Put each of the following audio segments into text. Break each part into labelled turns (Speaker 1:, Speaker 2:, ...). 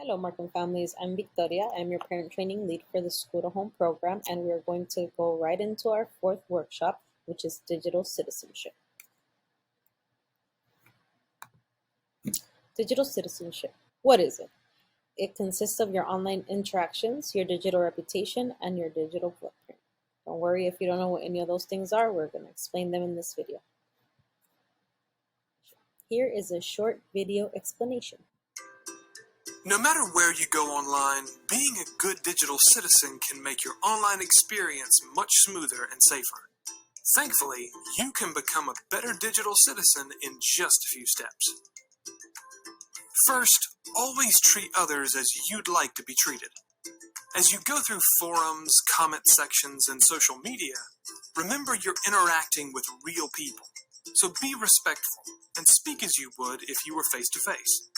Speaker 1: Hello, Markham families. I'm Victoria. I'm your parent training lead for the School to Home program, and we're going to go right into our fourth workshop, which is digital citizenship. Digital citizenship. What is it? It consists of your online interactions, your digital reputation, and your digital footprint. Don't worry if you don't know what any of those things are. We're going to explain them in this video. Here is a short video explanation.
Speaker 2: No matter where you go online, being a good digital citizen can make your online experience much smoother and safer. Thankfully, you can become a better digital citizen in just a few steps. First, always treat others as you'd like to be treated. As you go through forums, comment sections, and social media, remember you're interacting with real people. So be respectful and speak as you would if you were face to face.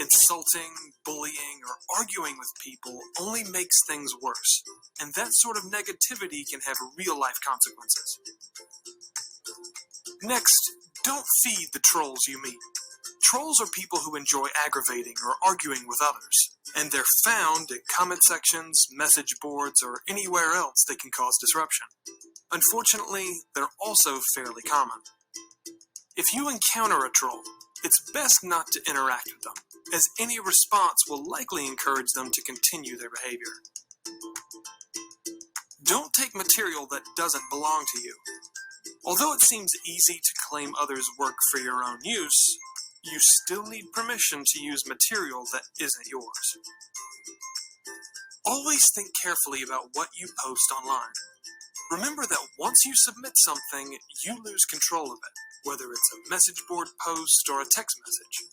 Speaker 2: Insulting, bullying, or arguing with people only makes things worse, and that sort of negativity can have real-life consequences. Next, don't feed the trolls you meet. Trolls are people who enjoy aggravating or arguing with others, and they're found in comment sections, message boards, or anywhere else that can cause disruption. Unfortunately, they're also fairly common. If you encounter a troll, it's best not to interact with them, as any response will likely encourage them to continue their behavior. Don't take material that doesn't belong to you. Although it seems easy to claim others' work for your own use, you still need permission to use material that isn't yours. Always think carefully about what you post online. Remember that once you submit something, you lose control of it, whether it's a message board post or a text message.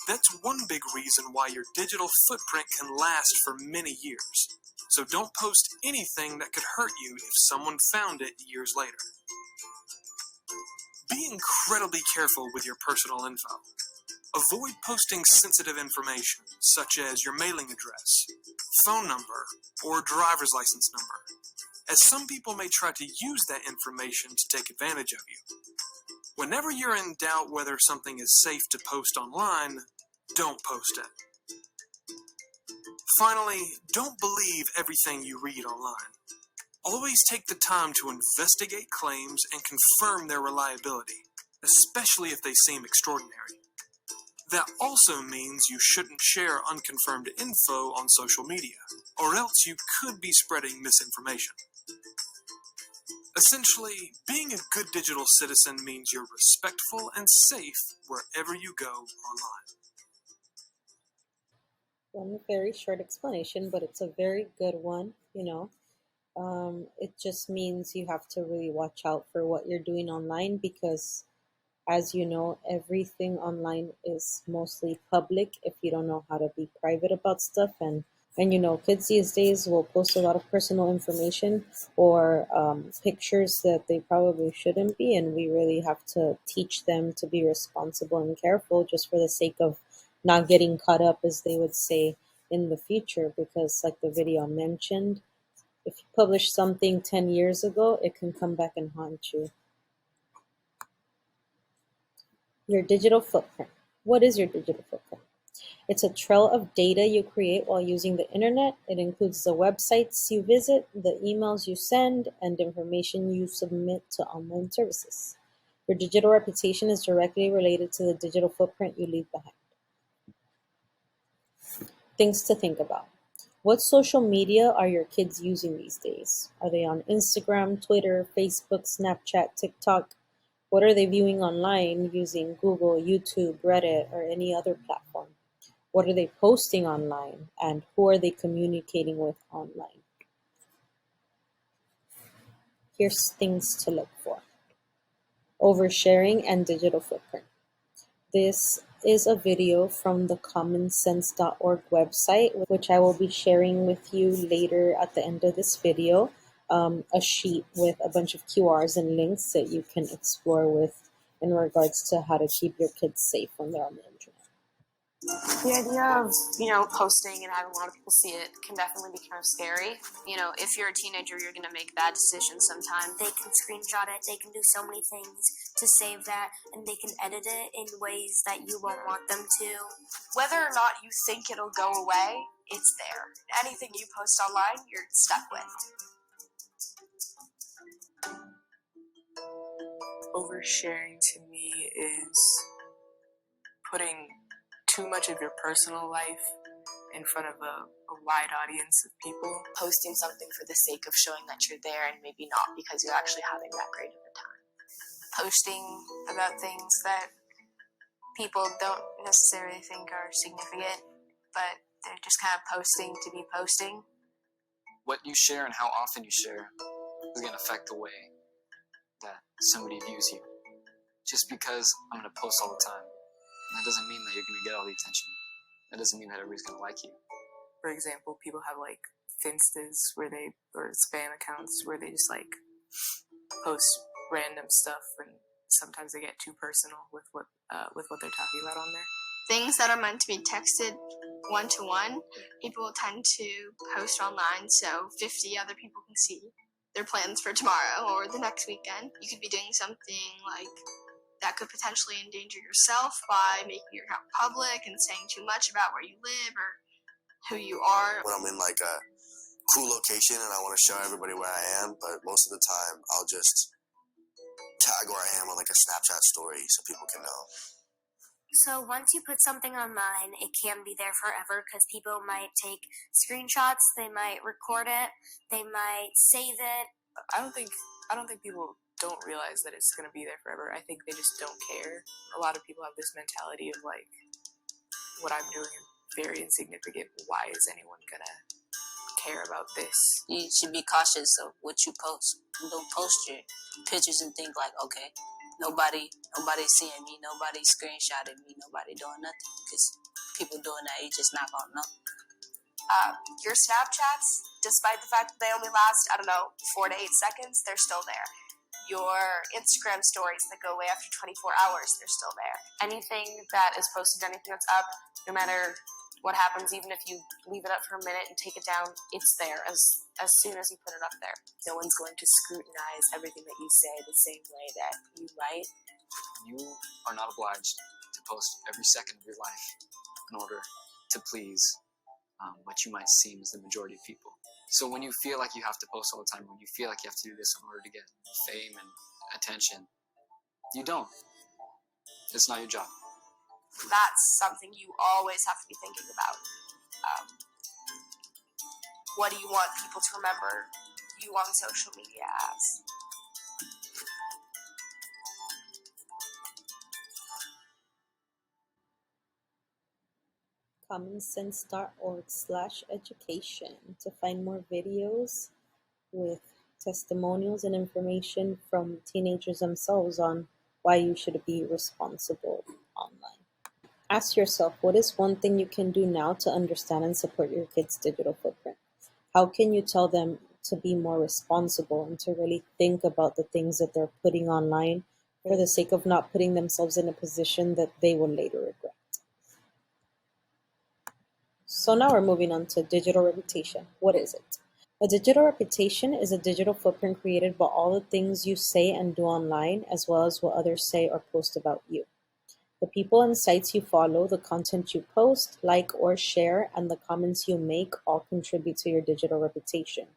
Speaker 2: That's one big reason why your digital footprint can last for many years. So don't post anything that could hurt you if someone found it years later. Be incredibly careful with your personal info. Avoid posting sensitive information, such as your mailing address, phone number, or driver's license number, as some people may try to use that information to take advantage of you. Whenever you're in doubt whether something is safe to post online, don't post it. Finally, don't believe everything you read online. Always take the time to investigate claims and confirm their reliability, especially if they seem extraordinary. That also means you shouldn't share unconfirmed info on social media, or else you could be spreading misinformation. Essentially, being a good digital citizen means you're respectful and safe wherever you go online.
Speaker 1: One very short explanation, but it's a very good one, It just means you have to really watch out for what you're doing online because, as you know, everything online is mostly public if you don't know how to be private about stuff. And kids these days will post a lot of personal information or pictures that they probably shouldn't be. And we really have to teach them to be responsible and careful just for the sake of not getting caught up, as they would say, in the future. Because like the video mentioned, if you publish something 10 years ago, it can come back and haunt you. Your digital footprint. What is your digital footprint? It's a trail of data you create while using the internet. It includes the websites you visit, the emails you send, and information you submit to online services. Your digital reputation is directly related to the digital footprint you leave behind. Things to think about. What social media are your kids using these days? Are they on Instagram, Twitter, Facebook, Snapchat, TikTok? What are they viewing online using Google, YouTube, Reddit, or any other platform? What are they posting online, and who are they communicating with online? Here's things to look for. Oversharing and digital footprint. This is a video from the commonsense.org website, which I will be sharing with you later at the end of this video, a sheet with a bunch of QRs and links that you can explore with in regards to how to keep your kids safe when they're on the internet.
Speaker 3: The idea of, posting and having a lot of people see it can definitely be kind of scary. If you're a teenager, you're going to make bad decisions sometimes.
Speaker 4: They can screenshot it, they can do so many things to save that, and they can edit it in ways that you won't want them to.
Speaker 3: Whether or not you think it'll go away, it's there. Anything you post online, you're stuck with.
Speaker 5: Oversharing to me is putting too much of your personal life in front of a wide audience of people.
Speaker 3: Posting something for the sake of showing that you're there and maybe not because you're actually having that great of a time. Posting about things that people don't necessarily think are significant, but they're just kind of posting to be posting.
Speaker 6: What you share and how often you share is going to affect the way that somebody views you. Just because I'm going to post all the time, that doesn't mean that you're going to get all the attention. That doesn't mean that everybody's going to like you.
Speaker 5: For example, people have like Finstas or spam accounts where they just like post random stuff, and sometimes they get too personal with what they're talking about on there.
Speaker 3: Things that are meant to be texted one-to-one, people tend to post online so 50 other people can see their plans for tomorrow or the next weekend. You could be doing something like that could potentially endanger yourself by making your account public and saying too much about where you live or who you are.
Speaker 7: When I'm in like a cool location and I want to show everybody where I am, but most of the time I'll just tag where I am on like a Snapchat story so people can know.
Speaker 4: So once you put something online, it can be there forever because people might take screenshots, they might record it, they might save it.
Speaker 5: I don't think people don't realize that it's going to be there forever. I think they just don't care. A lot of people have this mentality of like, what I'm doing is very insignificant. Why is anyone going to care about this?
Speaker 8: You should be cautious of what you post. You don't post your pictures and think like, okay, nobody's seeing me, nobody screenshotting me, nobody doing nothing. Because people doing that, you just not gonna know.
Speaker 3: Your Snapchats, despite the fact that they only last, 4 to 8 seconds, they're still there. Your Instagram stories that go away after 24 hours, they're still there. Anything that is posted, anything that's up, no matter what happens, even if you leave it up for a minute and take it down, it's there as soon as you put it up there.
Speaker 5: No one's going to scrutinize everything that you say the same way that you write.
Speaker 6: You are not obliged to post every second of your life in order to please what you might seem as the majority of people. So when you feel like you have to post all the time, when you feel like you have to do this in order to get fame and attention, you don't. It's not your job.
Speaker 3: That's something you always have to be thinking about. What do you want people to remember you on social media as?
Speaker 1: commonsense.org/education to find more videos with testimonials and information from teenagers themselves on why you should be responsible online. Ask yourself, what is one thing you can do now to understand and support your kids' digital footprint? How can you tell them to be more responsible and to really think about the things that they're putting online for the sake of not putting themselves in a position that they will later regret? So now we're moving on to digital reputation. What is it? A digital reputation is a digital footprint created by all the things you say and do online, as well as what others say or post about you. The people and sites you follow, the content you post, like, or share, and the comments you make all contribute to your digital reputation.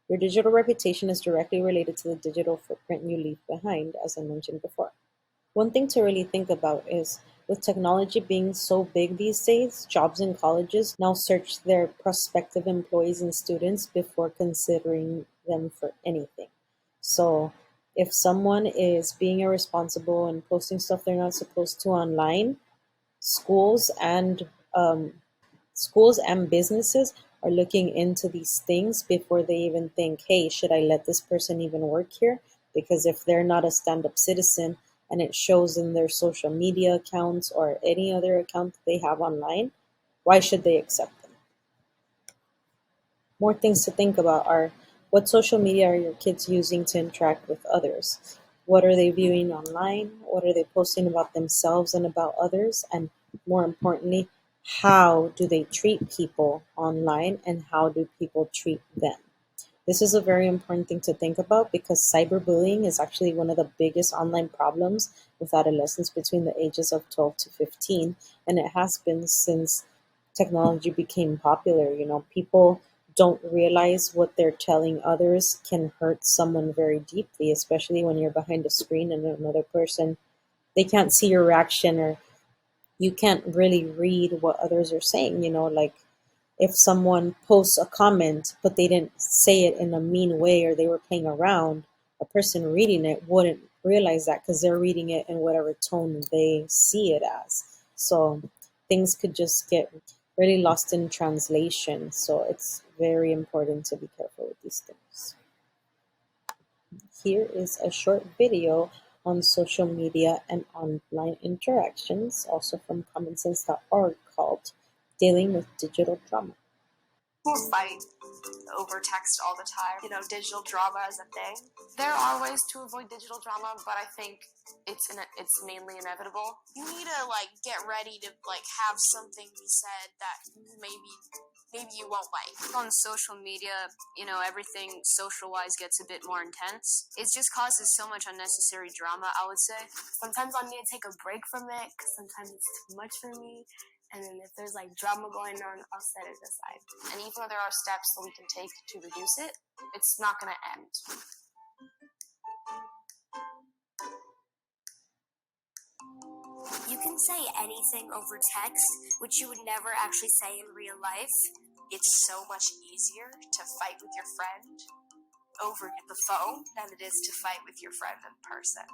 Speaker 1: Your digital reputation is directly related to the digital footprint you leave behind, as I mentioned before. One thing to really think about is, with technology being so big these days, jobs and colleges now search their prospective employees and students before considering them for anything. So if someone is being irresponsible and posting stuff they're not supposed to online, schools and businesses are looking into these things before they even think, hey, should I let this person even work here? Because if they're not a stand-up citizen and it shows in their social media accounts or any other account that they have online, why should they accept them? More things to think about are, what social media are your kids using to interact with others? What are they viewing online? What are they posting about themselves and about others? And more importantly, how do they treat people online and how do people treat them. This is a very important thing to think about because cyberbullying is actually one of the biggest online problems with adolescents between the ages of 12 to 15, and it has been since technology became popular. People don't realize what they're telling others can hurt someone very deeply, especially when you're behind a screen and another person, they can't see your reaction, or you can't really read what others are saying. Like if someone posts a comment but they didn't say it in a mean way or they were playing around, a person reading it wouldn't realize that because they're reading it in whatever tone they see it as. So things could just get really lost in translation. So it's very important to be careful with these things. Here is a short video on social media and online interactions, also from commonsense.org, called Dealing with Digital Drama.
Speaker 3: People fight over text all the time. Digital drama is a thing.
Speaker 9: There are ways to avoid digital drama, but I think it's mainly inevitable.
Speaker 3: You need to get ready to have something be said that maybe you won't like.
Speaker 9: On social media, everything social-wise gets a bit more intense. It just causes so much unnecessary drama, I would say.
Speaker 4: Sometimes I need to take a break from it because sometimes it's too much for me. And then if there's drama going on, I'll set it aside.
Speaker 9: And even though there are steps that we can take to reduce it, it's not going to end.
Speaker 4: You can say anything over text, which you would never actually say in real life.
Speaker 3: It's so much easier to fight with your friend over the phone than it is to fight with your friend in person.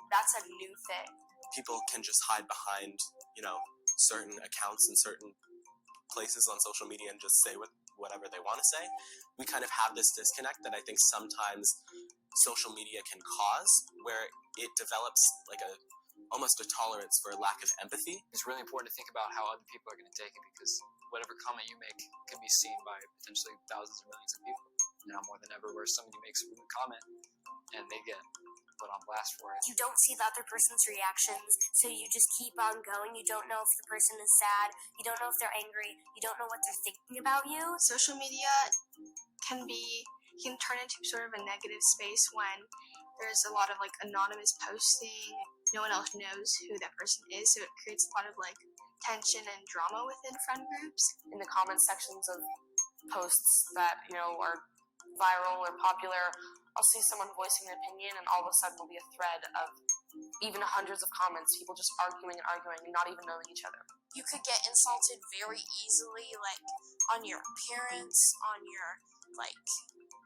Speaker 3: That's a new thing.
Speaker 2: People can just hide behind, certain accounts and certain places on social media and just say whatever they want to say. We kind of have this disconnect that I think sometimes social media can cause, where it develops almost a tolerance for a lack of empathy.
Speaker 6: It's really important to think about how other people are going to take it, because whatever comment you make could be seen by potentially thousands or millions of people. Now more than ever, where somebody makes a rude comment and they get put on blast for it.
Speaker 4: You don't see the other person's reactions, so you just keep on going. You don't know if the person is sad. You don't know if they're angry. You don't know what they're thinking about you.
Speaker 3: Social media can turn into sort of a negative space when there's a lot of anonymous posting. No one else knows who that person is, so it creates a lot of tension and drama within friend groups.
Speaker 9: In the comment sections of posts that are viral or popular, I'll see someone voicing an opinion, and all of a sudden there'll be a thread of even hundreds of comments, people just arguing and not even knowing each other.
Speaker 3: You could get insulted very easily, on your appearance, on your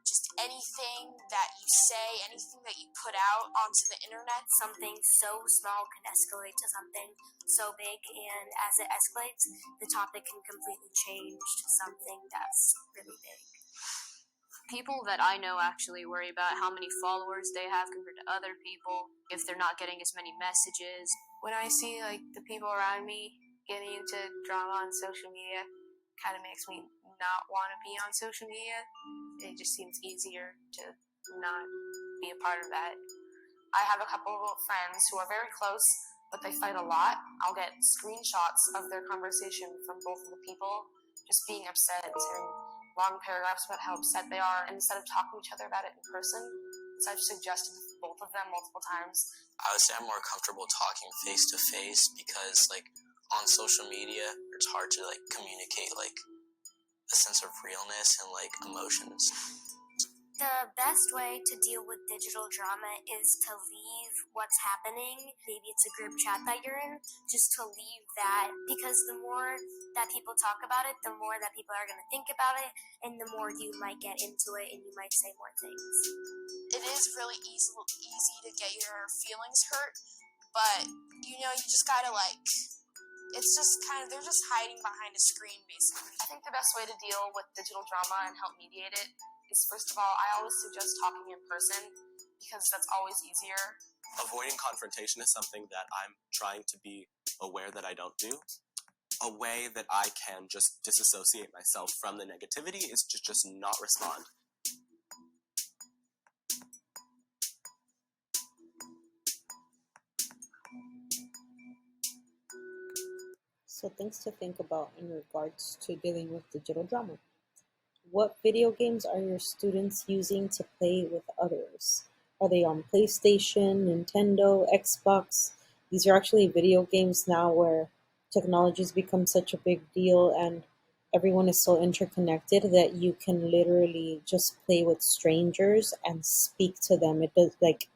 Speaker 3: just anything that you say, anything that you put out onto the internet.
Speaker 4: Something so small can escalate to something so big, and as it escalates, the topic can completely change to something that's really big.
Speaker 9: People that I know actually worry about how many followers they have compared to other people, if they're not getting as many messages.
Speaker 5: When I see the people around me getting into drama on social media, kind of makes me not want to be on social media. It just seems easier to not be a part of that.
Speaker 9: I have a couple of friends who are very close, but they fight a lot. I'll get screenshots of their conversation from both of the people just being upset and long paragraphs about how upset they are, and instead of talking to each other about it in person, so I've suggested both of them multiple times.
Speaker 7: I would say I'm more comfortable talking face to face because on social media it's hard to communicate a sense of realness and emotions.
Speaker 4: The best way to deal with digital drama is to leave what's happening. Maybe it's a group chat that you're in, just to leave that, because the more that people talk about it, the more that people are going to think about it, and the more you might get into it and you might say more things.
Speaker 3: It is really easy to get your feelings hurt, but you just gotta it's just they're just hiding behind a screen basically.
Speaker 9: I think the best way to deal with digital drama and help mediate it is, first of all, I always suggest talking in person because that's always easier.
Speaker 2: Avoiding confrontation is something that I'm trying to be aware that I don't do. A way that I can just disassociate myself from the negativity is to just not respond.
Speaker 1: So things to think about in regards to dealing with digital drama. What video games are your students using to play with others? Are they on PlayStation, Nintendo, Xbox? These are actually video games now where technology has become such a big deal and everyone is so interconnected that you can literally just play with strangers and speak to them. It does like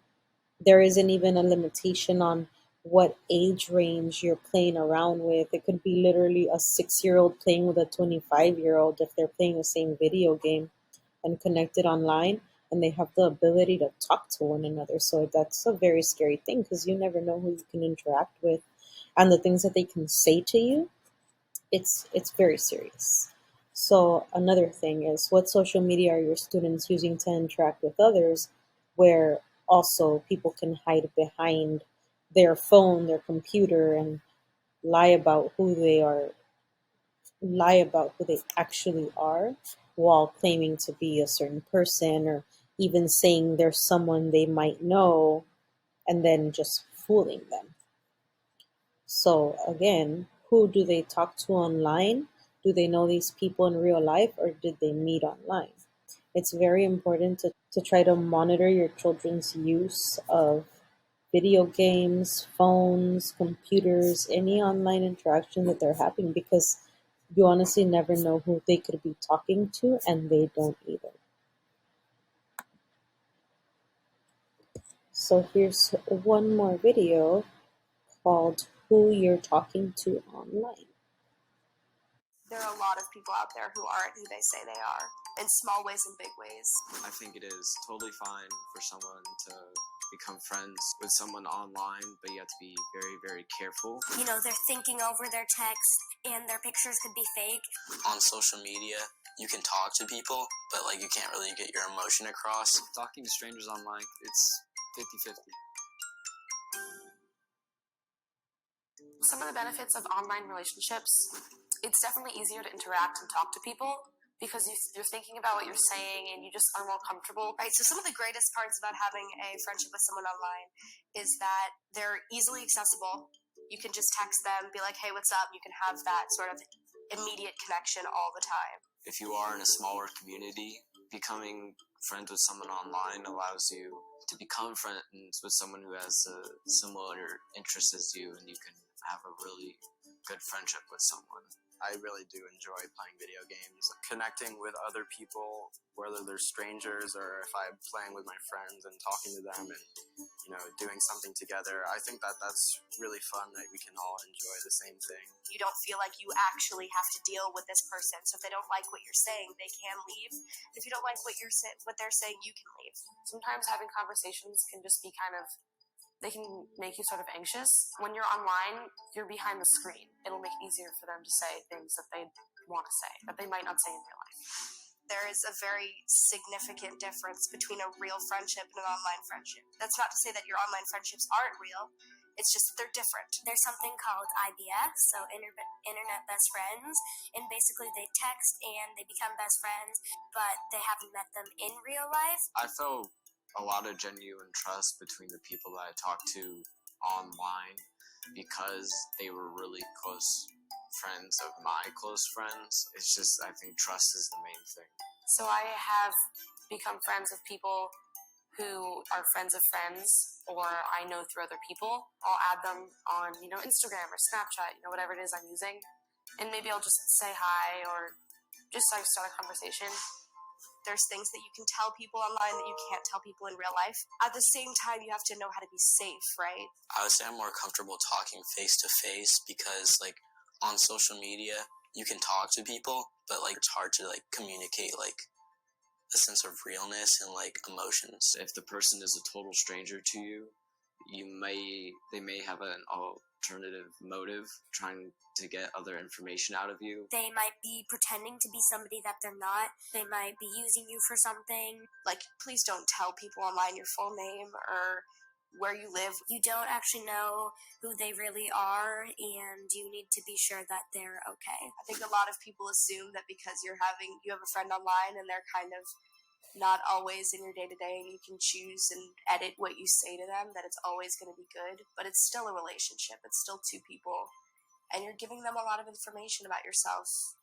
Speaker 1: there isn't even a limitation on what age range you're playing around with. It could be literally a 6-year old playing with a 25-year-old if they're playing the same video game and connected online and they have the ability to talk to one another. So that's a very scary thing because you never know who you can interact with and the things that they can say to you. It's very serious. So another thing is what social media are your students using to interact with others where also people can hide behind their phone, their computer and lie about who they are, lie about who they actually are while claiming to be a certain person or even saying they're someone they might know and then just fooling them. So again, who do they talk to online? Do they know these people in real life or did they meet online? It's very important to try to monitor your children's use of video games, phones, computers, any online interaction that they're having because you honestly never know who they could be talking to and they don't either. So here's one more video called Who You're Talking to Online.
Speaker 3: There are a lot of people out there who aren't who they say they are, in small ways and big ways.
Speaker 10: I think it is totally fine for someone to become friends with someone online, but you have to be very, very careful.
Speaker 4: You know, they're thinking over their text and their pictures could be fake.
Speaker 7: On social media, you can talk to people, but like you can't really get your emotion across.
Speaker 10: Talking to strangers online, it's 50-50.
Speaker 9: Some of the benefits of online relationships, it's definitely easier to interact and talk to people because you're thinking about what you're saying and you just are more comfortable.
Speaker 3: Right, so some of the greatest parts about having a friendship with someone online is that they're easily accessible. You can just text them, be like, hey, what's up? You can have that sort of immediate connection all the time.
Speaker 10: If you are in a smaller community, becoming friends with someone online allows you to become friends with someone who has a similar interests as you, and you can have a really good friendship with someone.
Speaker 11: I really do enjoy playing video games, connecting with other people, whether they're strangers or if I'm playing with my friends and talking to them and, doing something together. I think that that's really fun that we can all enjoy the same thing.
Speaker 3: You don't feel like you actually have to deal with this person. So if they don't like what you're saying, they can leave. If you don't like what they're saying, you can leave.
Speaker 9: Sometimes having conversations can just be they can make you sort of anxious. When you're online, you're behind the screen. It'll make it easier for them to say things that they want to say, that they might not say in real life.
Speaker 3: There is a very significant difference between a real friendship and an online friendship. That's not to say that your online friendships aren't real. It's just that they're different.
Speaker 4: There's something called IBF, so Internet Best Friends, and basically they text and they become best friends, but they haven't met them in real life.
Speaker 10: I felt a lot of genuine trust between the people that I talked to online because they were really close friends of my close friends. It's just, I think trust is the main thing.
Speaker 9: So I have become friends with people who are friends of friends, or I know through other people. I'll add them on, Instagram or Snapchat, whatever it is I'm using. And maybe I'll just say hi or just start a conversation.
Speaker 3: There's things that you can tell people online that you can't tell people in real life. At the same time, you have to know how to be safe, right?
Speaker 7: I would say I'm more comfortable talking face to face because like on social media, you can talk to people, but like it's hard to like communicate like a sense of realness and like emotions.
Speaker 10: If the person is a total stranger to you, they may have an alternative motive trying to get other information out of you.
Speaker 4: They might be pretending to be somebody that they're not. They might be using you for something.
Speaker 3: Like, please don't tell people online your full name or where you live.
Speaker 4: You don't actually know who they really are, and you need to be sure that they're okay.
Speaker 3: I think a lot of people assume that because you have a friend online and they're kind of not always in your day-to-day and you can choose and edit what you say to them, that it's always going to be good. But it's still a relationship. It's still two people. and you're giving them a lot of information about yourself.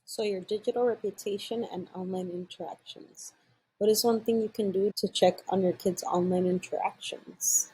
Speaker 1: So your digital reputation and online interactions. What is one thing you can do to check on your kids' online interactions?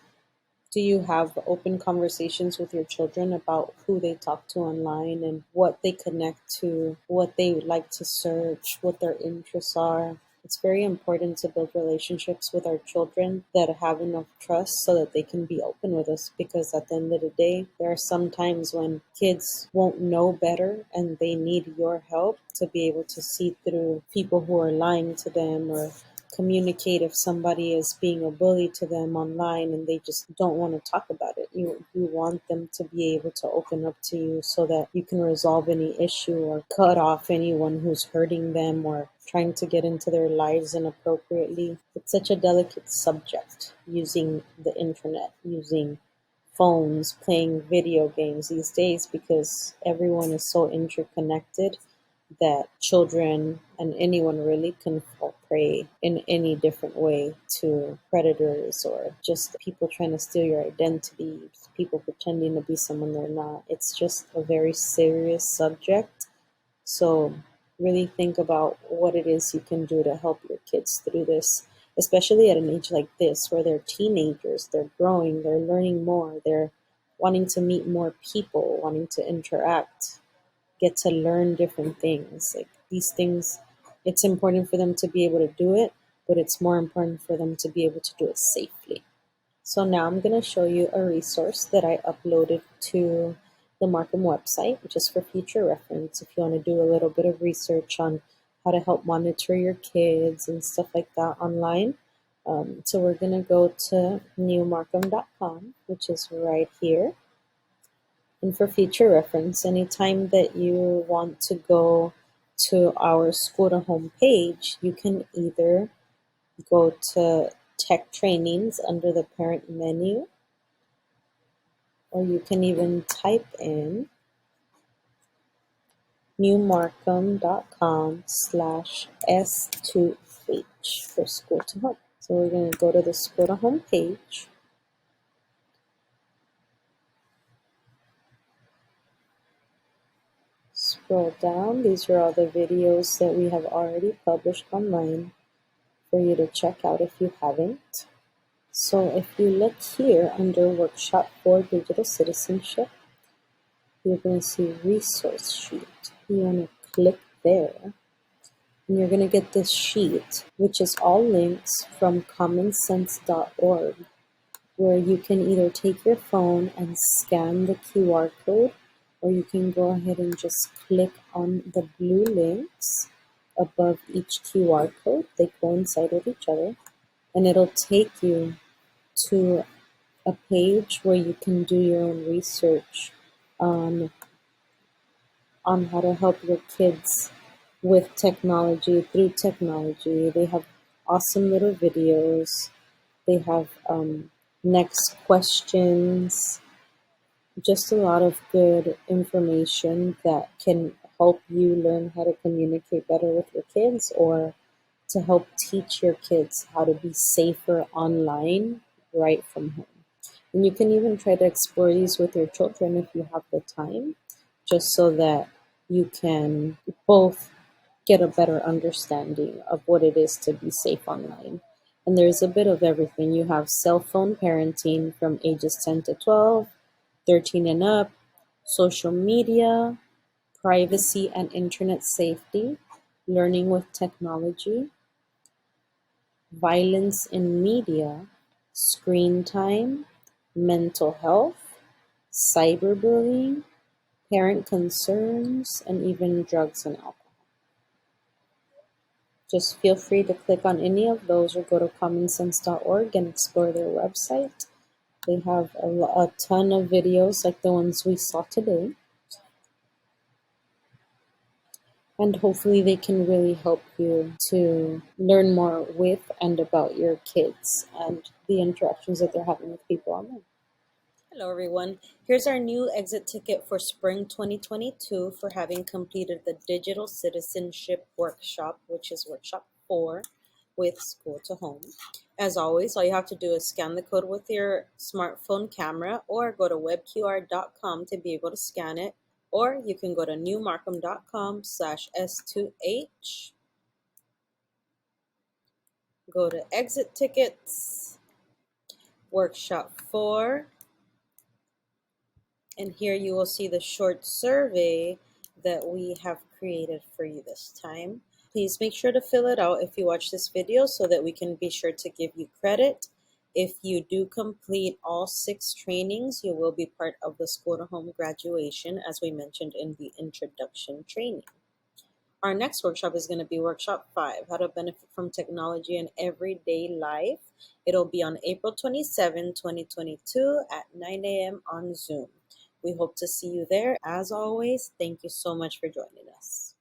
Speaker 1: Do you have open conversations with your children about who they talk to online and what they connect to, what they like to search, what their interests are? It's very important to build relationships with our children that have enough trust so that they can be open with us, because at the end of the day, there are some times when kids won't know better and they need your help to be able to see through people who are lying to them, or communicate if somebody is being a bully to them online and they just don't want to talk about it. You want them to be able to open up to you so that you can resolve any issue or cut off anyone who's hurting them or trying to get into their lives inappropriately. It's such a delicate subject, using the internet, using phones, playing video games these days, because everyone is so interconnected that children and anyone really can fall prey in any different way to predators or just people trying to steal your identity, people pretending to be someone they're not. It's just a very serious subject. So really think about what it is you can do to help your kids through this, especially at an age like this where they're teenagers, they're growing, they're learning more, they're wanting to meet more people, wanting to interact, get to learn different things. Like these things, it's important for them to be able to do it, but it's more important for them to be able to do it safely. So now I'm going to show you a resource that I uploaded to the Markham website, just for future reference if you want to do a little bit of research on how to help monitor your kids and stuff like that online. So we're going to go to newmarkham.com, which is right here. And for future reference, anytime that you want to go to our school to home page, you can either go to tech trainings under the parent menu, or you can even type in newmarkham.com/S2H for school to home. So we're going to go to the school to home page. Scroll down. These are all the videos that we have already published online for you to check out if you haven't. So if you look here under Workshop 4 Digital Citizenship, you're going to see Resource Sheet. You want to click there, and you're going to get this sheet, which is all links from commonsense.org, where you can either take your phone and scan the QR code, or you can go ahead and just click on the blue links above each QR code. They coincide with each other, and it'll take you to a page where you can do your own research on how to help your kids with technology, through technology. They have awesome little videos. They have next questions, just a lot of good information that can help you learn how to communicate better with your kids, or to help teach your kids how to be safer online right from home. And you can even try to explore these with your children if you have the time, just so that you can both get a better understanding of what it is to be safe online. And there's a bit of everything. You have cell phone parenting from ages 10 to 12, 13 and up, social media, privacy and internet safety, learning with technology, violence in media, screen time, mental health, cyberbullying, parent concerns, and even drugs and alcohol. Just feel free to click on any of those or go to commonsense.org and explore their website. They have a ton of videos like the ones we saw today. And hopefully they can really help you to learn more with and about your kids and the interactions that they're having with people online. Hello everyone. Here's our new exit ticket for spring 2022 for having completed the Digital Citizenship Workshop, which is Workshop 4 with School to Home. As always, all you have to do is scan the code with your smartphone camera or go to webqr.com to be able to scan it, or you can go to newmarkham.com/S2H, go to exit tickets, workshop 4, and here you will see the short survey that we have created for you this time. Please make sure to fill it out if you watch this video so that we can be sure to give you credit. If you do complete all 6 trainings, you will be part of the school to home graduation, as we mentioned in the introduction training. Our next workshop is going to be workshop 5, how to benefit from technology in everyday life. It'll be on April 27, 2022 at 9 a.m. on Zoom. We hope to see you there. As always, thank you so much for joining us.